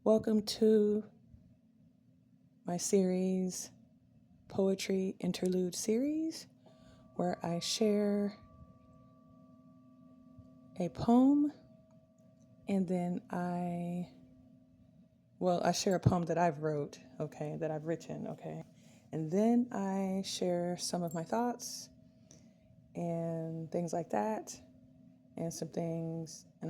Welcome to my series, Poetry Interlude Series, where I share a poem and then I share a poem that I've written, and then I share some of my thoughts and things like that, and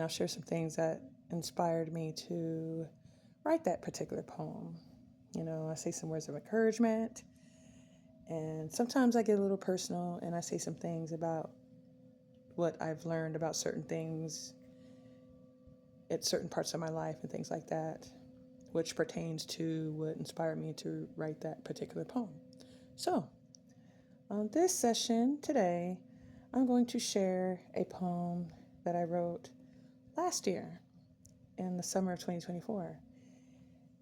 I'll share some things that inspired me to write that particular poem. I say some words of encouragement, and sometimes I get a little personal and I say some things about what I've learned about certain things at certain parts of my life and things like that, which pertains to what inspired me to write that particular poem. So, on this session today, I'm going to share a poem that I wrote last year in the summer of 2024.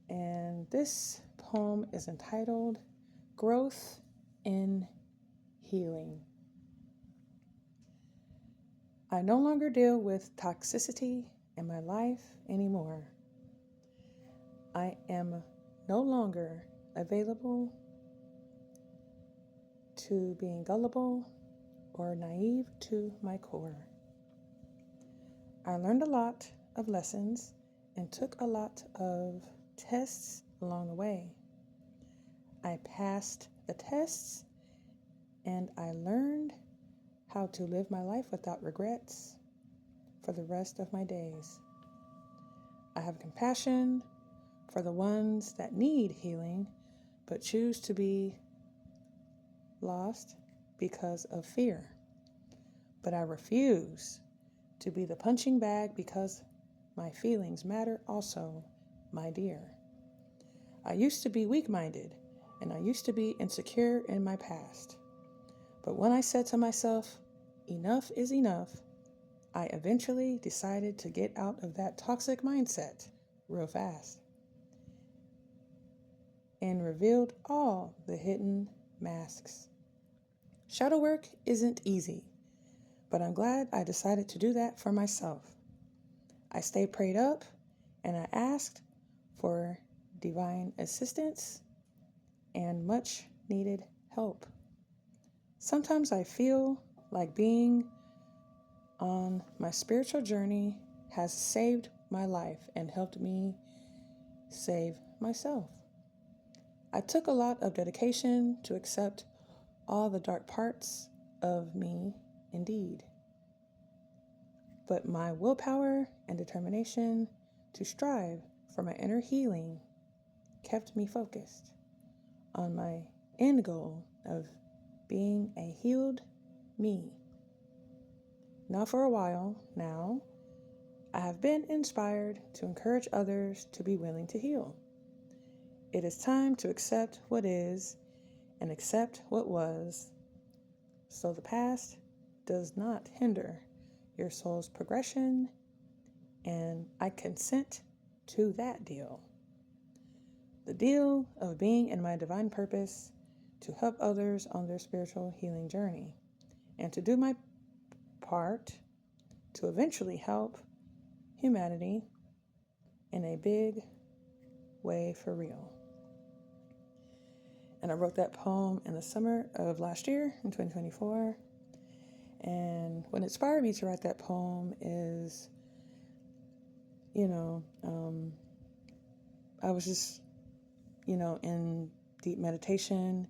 And this poem is entitled Growth in Healing. I no longer deal with toxicity in my life anymore. I am no longer available to being gullible or naive to my core. I learned a lot of lessons and took a lot of tests along the way. I passed the tests and I learned how to live my life without regrets for the rest of my days. I have compassion for the ones that need healing but choose to be lost because of fear. But I refuse to be the punching bag because my feelings matter also, my dear. I used to be weak-minded and I used to be insecure in my past. But when I said to myself, enough is enough, I eventually decided to get out of that toxic mindset real fast and revealed all the hidden masks. Shadow work isn't easy, but I'm glad I decided to do that for myself. I stayed prayed up and I asked for divine assistance and much needed help. Sometimes I feel like being on my spiritual journey has saved my life and helped me save myself. I took a lot of dedication to accept all the dark parts of me, indeed. But my willpower and determination to strive for my inner healing kept me focused on my end goal of being a healed me. Now for a while now, I have been inspired to encourage others to be willing to heal. It is time to accept what is and accept what was, so the past does not hinder your soul's progression, and I consent to that deal. The deal of being in my divine purpose to help others on their spiritual healing journey, and to do my part to eventually help humanity in a big way for real. And I wrote that poem in the summer of last year in 2024. And what inspired me to write that poem is, I was just, in deep meditation,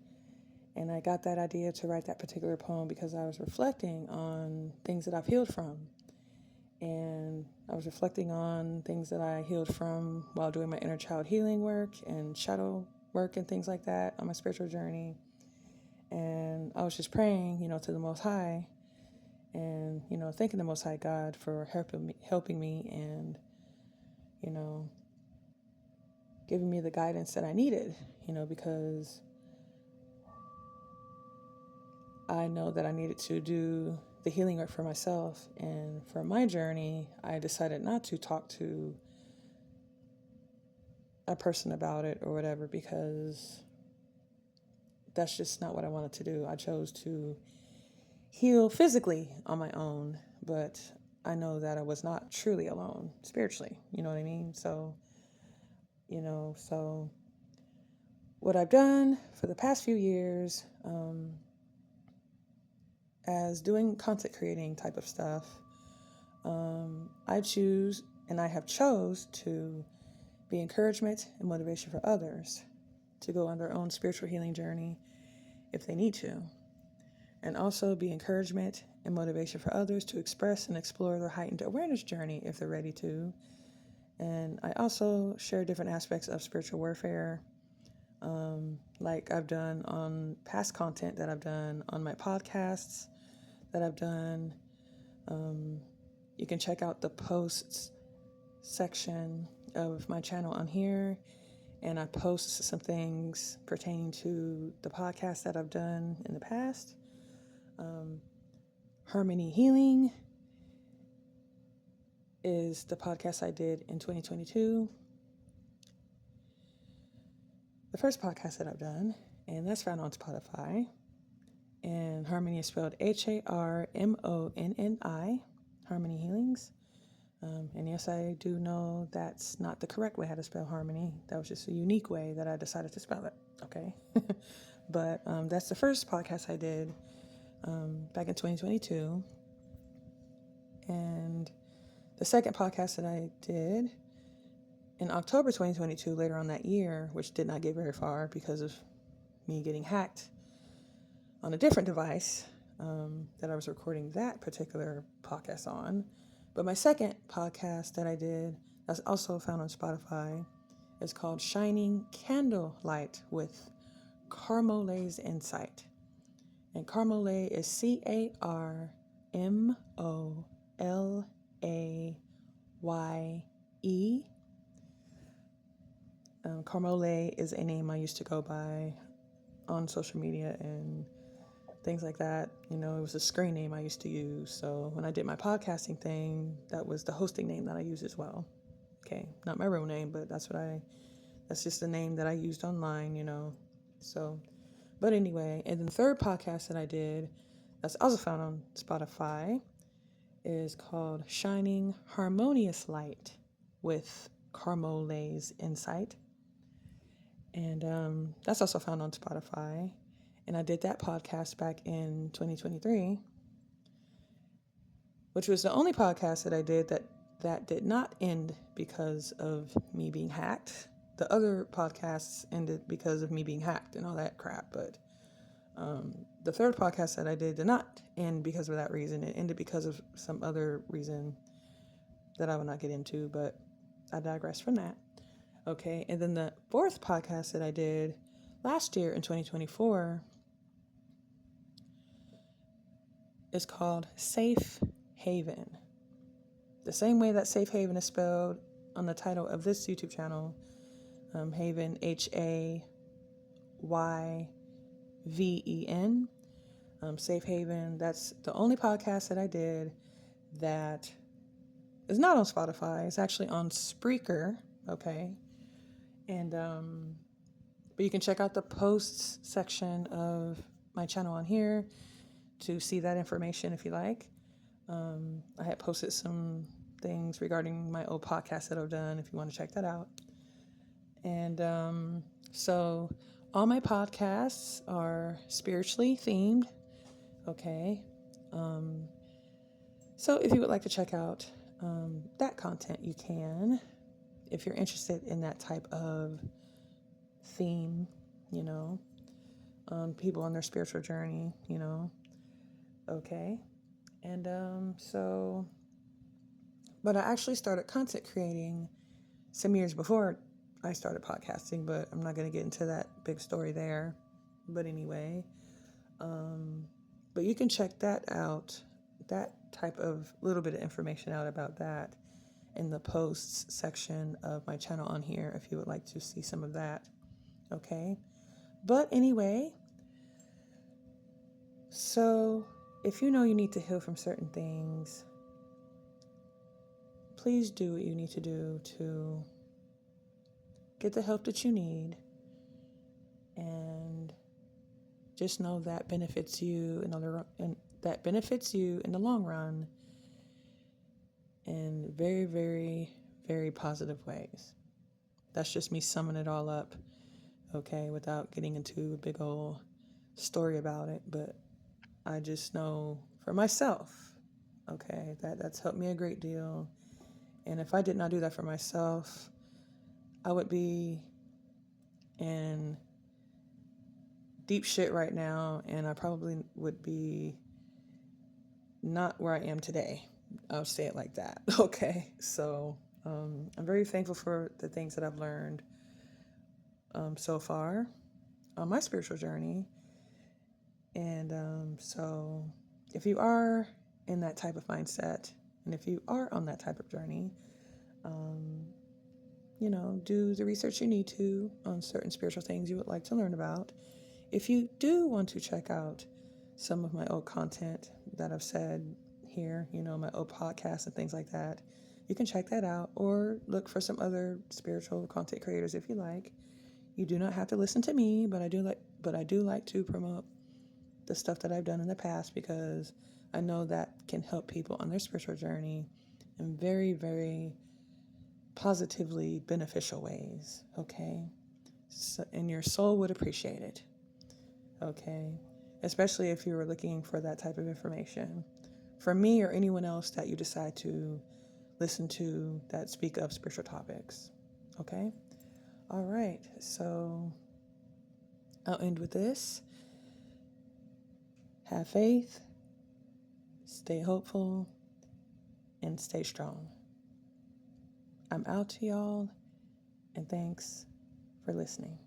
and I got that idea to write that particular poem because I was reflecting on things that I've healed from. And I was reflecting on things that I healed from while doing my inner child healing work and shadow work and things like that on my spiritual journey. And I was just praying, to the Most High and, thanking the Most High God for helping me and, giving me the guidance that I needed, because I know that I needed to do the healing work for myself. And for my journey, I decided not to talk to a person about it or whatever, because that's just not what I wanted to do. I chose to heal physically on my own, but I know that I was not truly alone spiritually. You know what I mean? So So what I've done for the past few years, as doing content creating type of stuff, I choose and I have chose to be encouragement and motivation for others to go on their own spiritual healing journey if they need to, and also be encouragement and motivation for others to express and explore their heightened awareness journey if they're ready to. And I also share different aspects of spiritual warfare, like I've done on past content that I've done on my podcasts that I've done. You can check out the posts section of my channel on here, and I post some things pertaining to the podcast that I've done in the past. Harmony Healing is the podcast I did in 2022. The first podcast that I've done, and that's found on Spotify. And Harmony is spelled Harmonni, Harmony Healings. And yes, I do know that's not the correct way how to spell harmony. That was just a unique way that I decided to spell it, okay? But that's the first podcast I did back in 2022. And the second podcast that I did in October 2022, later on that year, which did not get very far because of me getting hacked on a different device that I was recording that particular podcast on. But my second podcast that I did, that's also found on Spotify, is called Shining Candlelight with Carmolay's Insight. And Carmolay is Carmolaye. Carmolay is a name I used to go by on social media and things like that. It was a screen name I used to use. So when I did my podcasting thing, that was the hosting name that I used as well. Okay, not my real name, but that's just the name that I used online, So, but anyway, and then the third podcast that I did, that's also found on Spotify, is called Shining Harmonious Light with Carmolay's Insight. And that's also found on Spotify. And I did that podcast back in 2023, which was the only podcast that I did that did not end because of me being hacked. The other podcasts ended because of me being hacked and all that crap. But the third podcast that I did not end because of that reason. It ended because of some other reason that I will not get into, but I digress from that. Okay, and then the fourth podcast that I did last year in 2024 is called Safe Haven. The same way that Safe Haven is spelled on the title of this YouTube channel, Haven, Hayven. Safe Haven, that's the only podcast that I did that is not on Spotify. It's actually on Spreaker, okay? And, but you can check out the posts section of my channel on here to see that information if you like. I had posted some things regarding my old podcast that I've done if you want to check that out. And so all my podcasts are spiritually themed, okay? So if you would like to check out that content, you can. If you're interested in that type of theme, people on their spiritual journey, okay. And but I actually started content creating some years before I started podcasting, but I'm not going to get into that big story there. But anyway, but you can check that out, that type of little bit of information out about that in the posts section of my channel on here if you would like to see some of that. Okay. But anyway, so if you know you need to heal from certain things, please do what you need to do to get the help that you need, and just know that benefits you in the long run in very, very, very positive ways. That's just me summing it all up, okay, without getting into a big old story about it. But I just know for myself, okay, that's helped me a great deal. And if I did not do that for myself, I would be in deep shit right now, and I probably would be not where I am today. I'll say it like that. Okay. So I'm very thankful for the things that I've learned so far on my spiritual journey. And so if you are in that type of mindset, and if you are on that type of journey, do the research you need to on certain spiritual things you would like to learn about. If you do want to check out some of my old content that I've said here, my old podcasts and things like that, you can check that out or look for some other spiritual content creators if you like. You do not have to listen to me, but I do like to promote the stuff that I've done in the past because I know that can help people on their spiritual journey in very, very positively beneficial ways, okay? So, and your soul would appreciate it, okay? Especially if you were looking for that type of information. For me or anyone else that you decide to listen to that speak of spiritual topics, okay? All right, so I'll end with this. Have faith, stay hopeful, and stay strong. I'm out to y'all, and thanks for listening.